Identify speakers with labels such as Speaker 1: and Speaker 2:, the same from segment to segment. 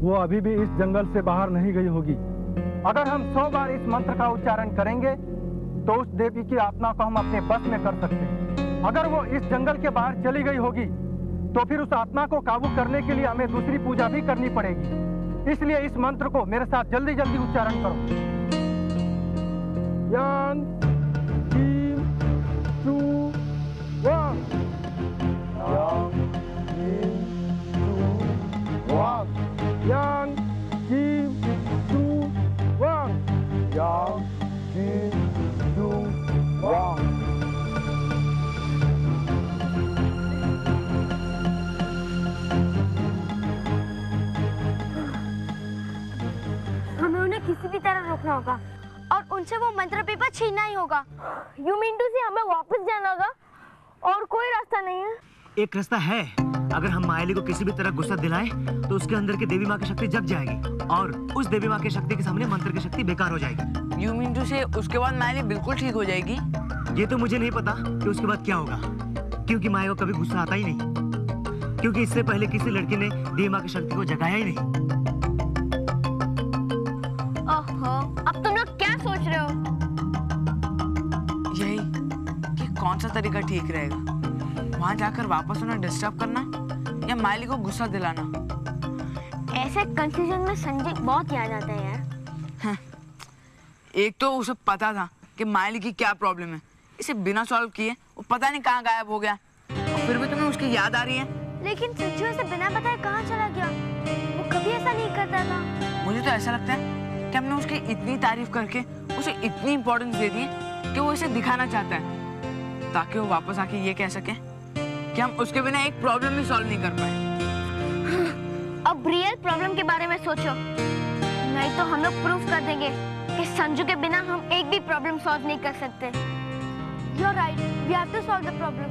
Speaker 1: वो अभी भी इस जंगल से बाहर नहीं गई होगी। अगर हम 100 बार इस मंत्र का उच्चारण करेंगे तो उस देवी की आत्मा को हम अपने बस में कर सकते हैं। अगर वो इस जंगल के बाहर चली गई होगी तो फिर उस आत्मा को काबू करने के लिए हमें दूसरी पूजा भी करनी पड़ेगी। इसलिए इस मंत्र को मेरे साथ जल्दी जल्दी उच्चारण करो। यान, कीम, चू, वांग। यान, कीम, चू, वांग। यान, कीम, चू, वांग। यान, कीम, चू, वांग।
Speaker 2: हमें उन्हें किसी भी तरह रोकना होगा और उनसे वो मंत्र पेपर छीनना ही होगा। यू मीन टू से हमें वापस जाना होगा और कोई रास्ता नहीं है?
Speaker 3: एक रास्ता है। अगर हम मायाली को किसी भी तरह गुस्सा दिलाएं तो उसके अंदर की देवी माँ की शक्ति जग जाएगी और उस देवी माँ की शक्ति के सामने मंत्र की शक्ति बेकार हो जाएगी।
Speaker 4: यू मीन टू से उसके बाद मायाली बिल्कुल ठीक हो जाएगी?
Speaker 3: ये तो मुझे नहीं पता कि उसके बाद क्या होगा, क्योंकि माया को कभी गुस्सा आता ही नहीं, क्योंकि इससे पहले किसी लड़की ने देवी माँ की शक्ति को जगाया ही नहीं।
Speaker 2: ओहो, अब तुम लोग क्या सोच रहे हो?
Speaker 4: यही कि कौन सा तरीका ठीक रहेगा, वहां जाकर वापस उन्हें डिस्टर्ब करना या मायाली को गुस्सा दिलाना।
Speaker 2: ऐसे कंफ्यूजन में संजय बहुत याद आता है यार।
Speaker 4: एक तो उसे पता था कि मायाली की क्या प्रॉब्लम है, इसे बिना सॉल्व किए वो पता नहीं कहाँ गायब हो गया, और फिर भी तुम्हें उसकी याद आ रही है।
Speaker 2: लेकिन संजू ऐसे बिना बताए कहाँ चला गया? वो कभी ऐसा नहीं करता था।
Speaker 4: मुझे तो ऐसा लगता है कि हमने उसकी इतनी तारीफ करके उसे इतनी इंपॉर्टेंस दे दी कि वो इसे दिखाना चाहता है, ताकि वो वापस आके ये कह सके कि हम उसके बिना एक प्रॉब्लम भी सॉल्व नहीं कर पाए।
Speaker 2: अब रियल प्रॉब्लम के बारे में सोचो, नहीं तो हम लोग प्रूफ कर देंगे कि संजू के बिना हम एक भी प्रॉब्लम सॉल्व नहीं कर सकते। You are right, we have to solve the problem.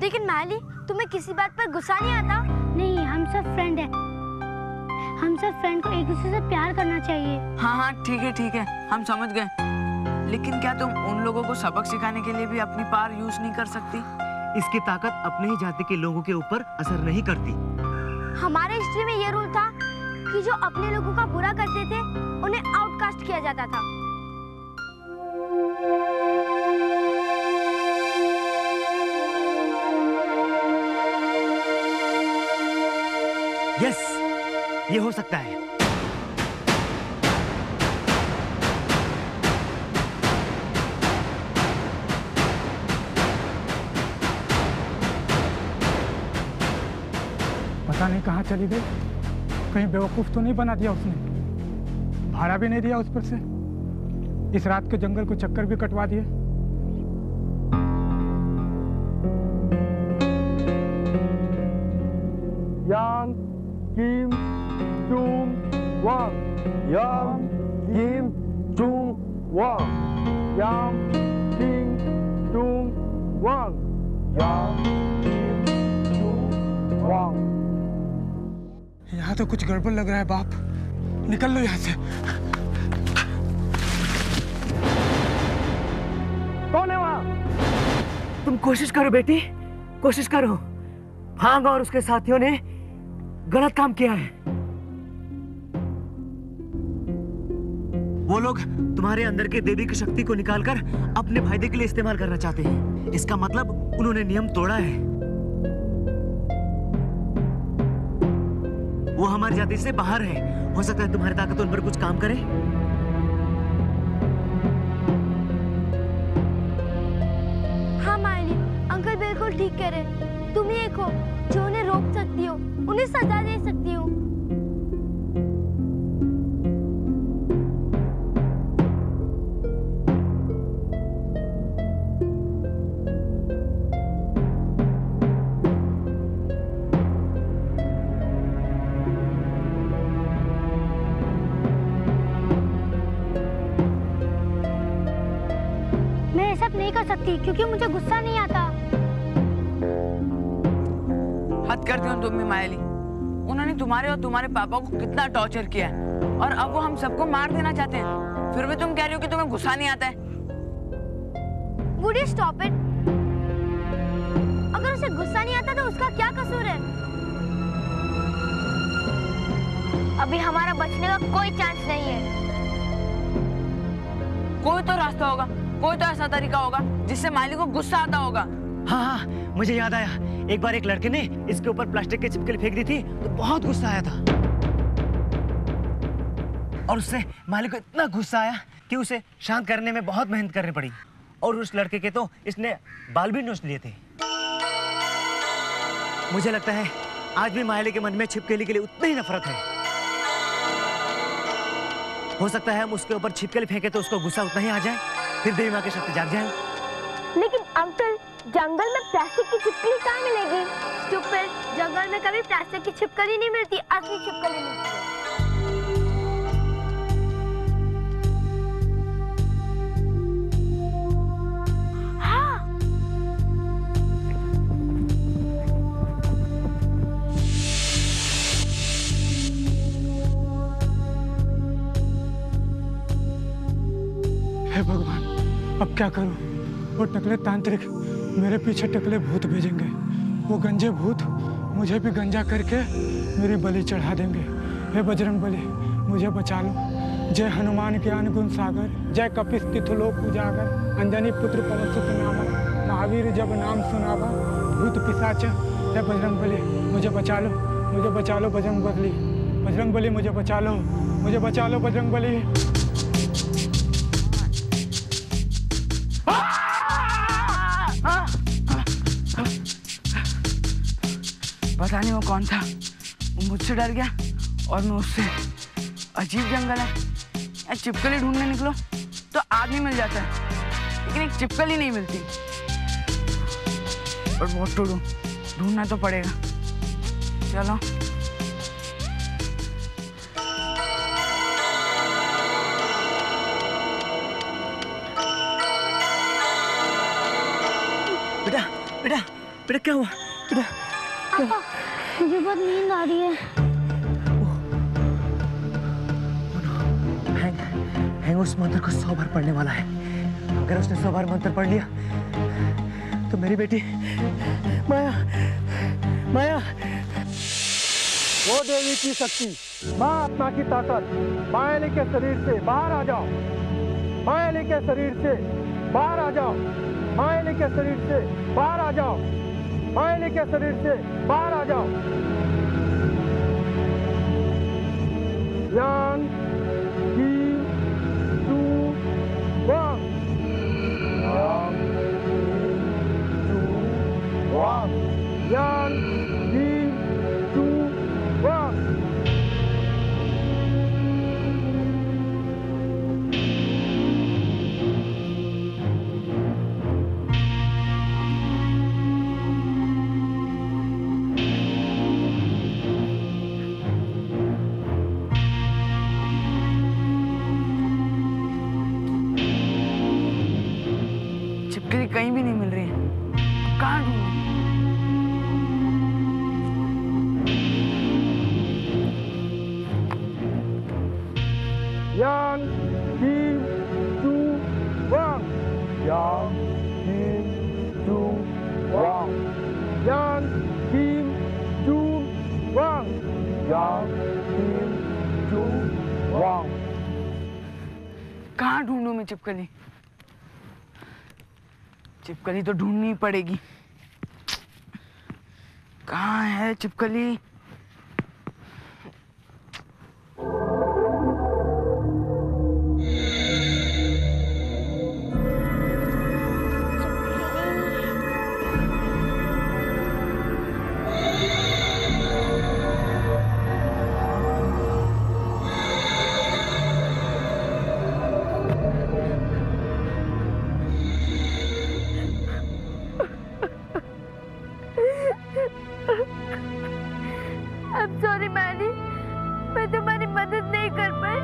Speaker 2: लेकिन मायाली, तुम्हें किसी बात पर गुस्सा नहीं आता?
Speaker 5: नहीं, हम सब फ्रेंड हैं। हम सब फ्रेंड को एक दूसरे से प्यार करना चाहिए।
Speaker 4: हाँ हाँ ठीक है, हम समझ गए। लेकिन क्या तुम उन लोगों को सबक सिखाने के लिए भी अपनी पावर यूज नहीं कर सकती?
Speaker 3: इसकी ताकत अपने ही जाति के लोगों के ऊपर असर नहीं करती।
Speaker 2: हमारे हिस्ट्री में ये रूल था कि जो अपने लोगों का बुरा करते थे उन्हें आउटकास्ट किया जाता था।
Speaker 3: यस, ये हो सकता है।
Speaker 1: पता नहीं कहाँ चली गई। कहीं बेवकूफ तो नहीं बना दिया उसने? भाड़ा भी नहीं दिया उस पर से। इस रात के जंगल को चक्कर भी कटवा दिए। यान, कीम, चूम, वांग। यान, कीम, चूम, वांग। यान, कीम, चूम, वांग। यान, कीम, चूम, वांग। यहाँ तो कुछ गड़बड़ लग रहा है बाप। निकल लो यहाँ से। कौन है वहाँ?
Speaker 3: तुम कोशिश करो बेटी, कोशिश करो। भांग और उसके साथियों ने गलत काम किया है। वो लोग तुम्हारे अंदर के देवी की शक्ति को निकालकर अपने फायदे के लिए इस्तेमाल करना चाहते हैं। इसका मतलब उन्होंने नियम तोड़ा है। वो हमारी जाति से बाहर है। हो सकता है तुम्हारी ताकत उन पर कुछ काम करे।
Speaker 2: हाँ मायाली, अंकल बिल्कुल ठीक कह रहे। तुम ही एक हो जो उन्हें रोक सकती हो, उन्हें सजा दे सकती हो।
Speaker 5: मैं ये सब नहीं कर सकती क्योंकि मुझे गुस्सा नहीं आता।
Speaker 4: हद करती हूँ तुम भी मायाली। उन्होंने तुम्हारे और तुम्हारे पापा को कितना टॉर्चर किया है और अब वो हम सबको मार देना चाहते हैं, फिर भी तुम कह रही हो कि तुम्हें गुस्सा नहीं आता है।
Speaker 2: Would you stop it? अगर उसे गुस्सा नहीं आता तो उसका क्या कसूर है? अभी हमारा बचने का कोई चांस नहीं है।
Speaker 4: कोई तो रास्ता होगा, कोई तो ऐसा तरीका होगा जिससे माली को गुस्सा आता होगा।
Speaker 3: हाँ हाँ, मुझे याद आया। एक बार एक लड़के ने इसके ऊपर प्लास्टिक की छिपकली फेंक दी थी तो बहुत गुस्सा आया था, और उससे माली को इतना गुस्सा आया कि उसे शांत करने में बहुत मेहनत करनी पड़ी, और उस लड़के के तो इसने बाल भी नोच लिए थे। मुझे लगता है आज भी माली के मन में छिपकली के लिए उतनी ही नफरत है। हो सकता है हम उसके ऊपर छिपकली फेंके तो उसको गुस्सा उतना ही आ जाए, फिर देवी माँ की शक्ति जाग जाए।
Speaker 2: लेकिन अंकल, जंगल में प्लास्टिक की छिपकली कहाँ मिलेगी? स्टूपिड, जंगल में कभी प्लास्टिक की छिपकली नहीं मिलती, असली छिपकली मिलती है।
Speaker 1: हे भगवान, अब क्या करूं? वो टकले तांत्रिक मेरे पीछे टकले भूत भेजेंगे। वो गंजे भूत मुझे भी गंजा करके मेरी बलि चढ़ा देंगे। हे बजरंग बली, मुझे बचा लो। जय हनुमान ज्ञान गुण सागर, जय कपिस तिथु लोक उजागर, अंजनी पुत्र पवन सुत नामा, महावीर जब नाम सुनावा, भूत पिशाच। हे बजरंग बली, मुझे बचा लो, मुझे बचा लो बजरंग बली। बजरंग बली मुझे बचा लो, मुझे बचा लो बजरंग बली।
Speaker 4: पता नहीं वो कौन था, वो मुझसे डर गया और मैं उससे। अजीब जंगल है, यार छिपकली ढूंढने निकलो तो आदमी मिल जाता है, लेकिन एक छिपकली नहीं मिलती। और बहुत ढूंढना तो पड़ेगा। चलो
Speaker 3: बेटा बेटा बेटा, क्या हुआ बेटा?
Speaker 5: मुझे बहुत नींद आ रही है।
Speaker 3: हैंग उस मंत्र को 100 बार पढ़ने वाला है। अगर उसने 100 बार मंत्र पढ़ लिया तो मेरी बेटी माया माया।
Speaker 1: वो देवी की शक्ति, माँ आत्मा की ताकत, मायाली के शरीर से बाहर आ जाओ। मायाली के शरीर से बाहर आ जाओ। मायाली के शरीर से बाहर आ जाओ। मायाली के शरीर से बाहर आ जाओ। यान की टू वन, यान टू वन, यान की टू वन।
Speaker 4: छिपकली कहीं भी नहीं मिल रही है, कहाँ ढूंढूं?
Speaker 1: Yan, Kim, Tu, Wang. Yan, Kim, Tu, Wang. Yan, Kim, Tu, Wang. Yan, Kim, Tu, Wang.
Speaker 4: कहाँ ढूंढूं मैं छिपकली? छिपकली तो ढूंढनी पड़ेगी। कहाँ है छिपकली?
Speaker 2: I'm sorry, मैली, मैं तुम्हारी मदद नहीं कर पाई।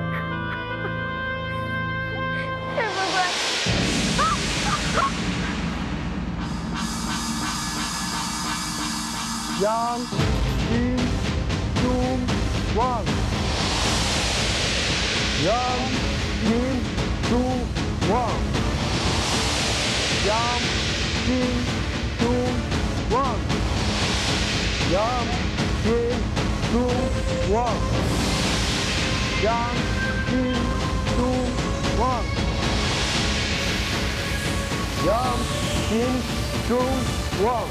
Speaker 2: हे भगवान।
Speaker 1: Yan, Kim, Tu, Wang. Yan, Kim, Tu, Wang. Yan, Kim, Tu, Wang. Yan, Kim, Tu, Wang. Yang, 3, 2, 1. Yang, 3, 2, 1.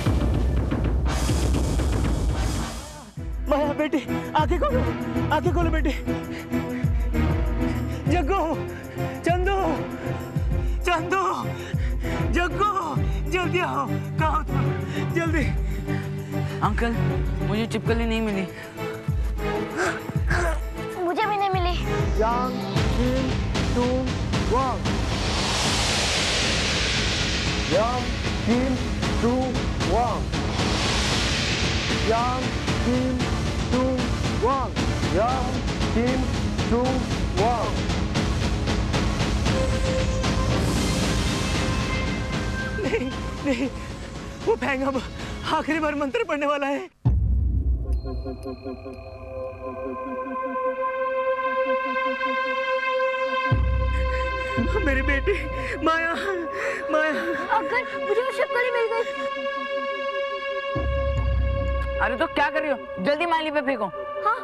Speaker 3: माया बेटी, आंखें खोलो बेटी। जग्गू, चंदू, जग्गू, जल्दी आओ, कहाँ हो तुम? जल्दी।
Speaker 4: अंकल, मुझे छिपकली नहीं मिली।
Speaker 2: मुझे भी नहीं मिली।
Speaker 1: Yang, 3, 2, 1. Yang, 3, 2, 1. Yang, 3, 2, 1. Yang, 3, 2, 1.
Speaker 3: नहीं, वो फैंग अब आखिरी बार मंत्र पढ़ने वाला है। मेरी बेटी माया।
Speaker 2: अंकल, मुझे वो छिपकली मिल गई।
Speaker 4: अरे तो क्या कर रही हो? जल्दी माली पे फेंको।
Speaker 2: हाँ।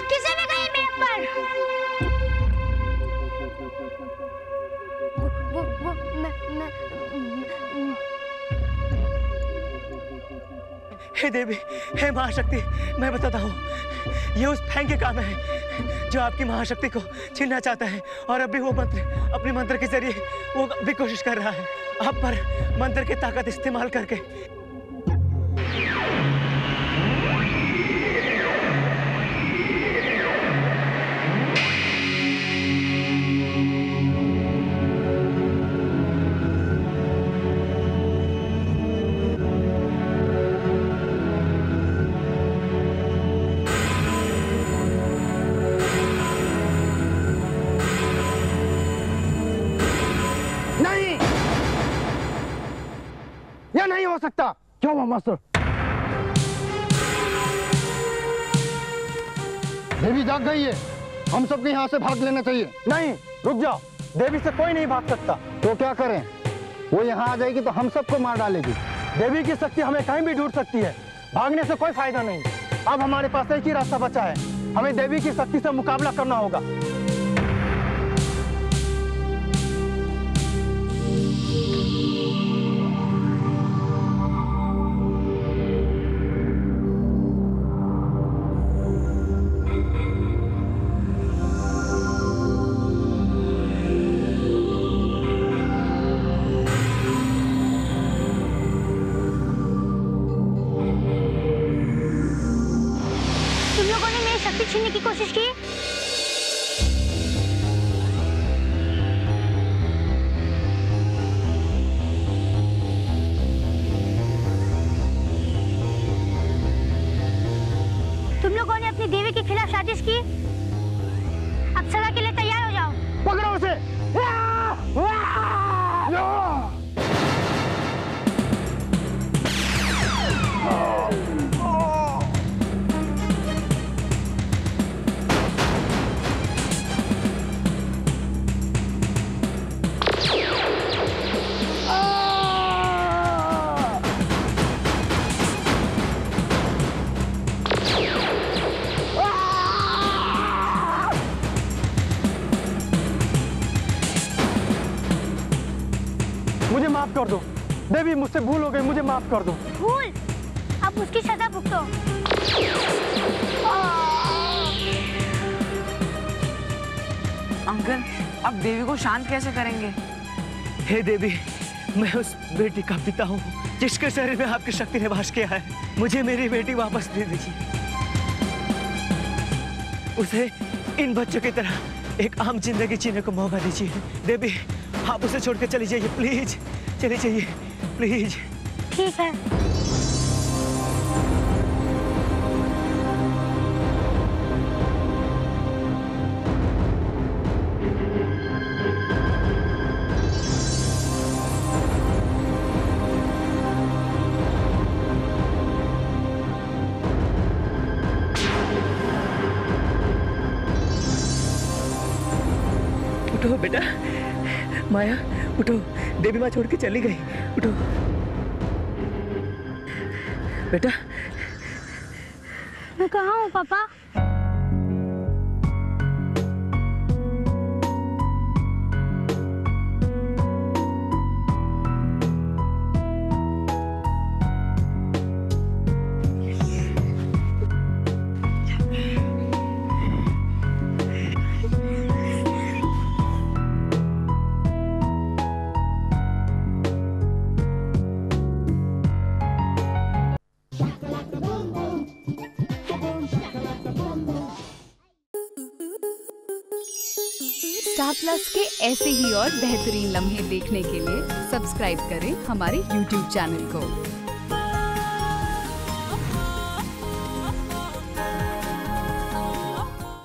Speaker 2: किसने फेंका ये मेरे पर? वो
Speaker 3: हे देवी, हे महाशक्ति, मैं बताता हूँ, ये उस फैंग के काम है जो आपकी महाशक्ति को छीनना चाहता है। और अभी वो अपने मंत्र के जरिए वो भी कोशिश कर रहा है आप पर मंत्र की ताकत इस्तेमाल करके।
Speaker 1: नहीं हो सकता। क्यों हुआ मास्टर? देवी जाग गई है, हम सबको यहाँ से भाग लेना चाहिए। नहीं, रुक जाओ, देवी से कोई नहीं भाग सकता। तो क्या करें? वो यहाँ आ जाएगी तो हम सबको मार डालेगी। देवी की शक्ति हमें कहीं भी ढूंढ सकती है, भागने से कोई फायदा नहीं। अब हमारे पास एक ही रास्ता बचा है, हमें देवी की शक्ति से मुकाबला करना होगा।
Speaker 5: छीनने की कोशिश की। तुम लोगों ने अपनी देवी के खिलाफ साजिश की। अब सजा के लिए तैयार हो जाओ।
Speaker 1: पकड़ो उसे। मुझे माफ कर दो देवी, मुझसे भूल हो गई, मुझे माफ कर दो।
Speaker 5: भूल? अब उसकी सजा भुगतो।
Speaker 4: अंकल, अब देवी को शांत कैसे करेंगे?
Speaker 3: हे देवी, मैं उस बेटी का पिता हूँ जिसके शरीर में आपकी शक्ति ने वास किया है। मुझे मेरी बेटी वापस दे दीजिए। उसे इन बच्चों की तरह एक आम जिंदगी जीने को मौका दीजिए। देवी, आप उसे छोड़ के चली जाइए प्लीज, चली जाइए प्लीज।
Speaker 5: ठीक है।
Speaker 3: बेटा माया उठो, देवी माँ छोड़ के चली गई, उठो बेटा।
Speaker 5: मैं कहाँ हूँ पापा?
Speaker 6: स्टार प्लस के ऐसे ही और बेहतरीन लम्हे देखने के लिए सब्सक्राइब करें हमारे YouTube चैनल को।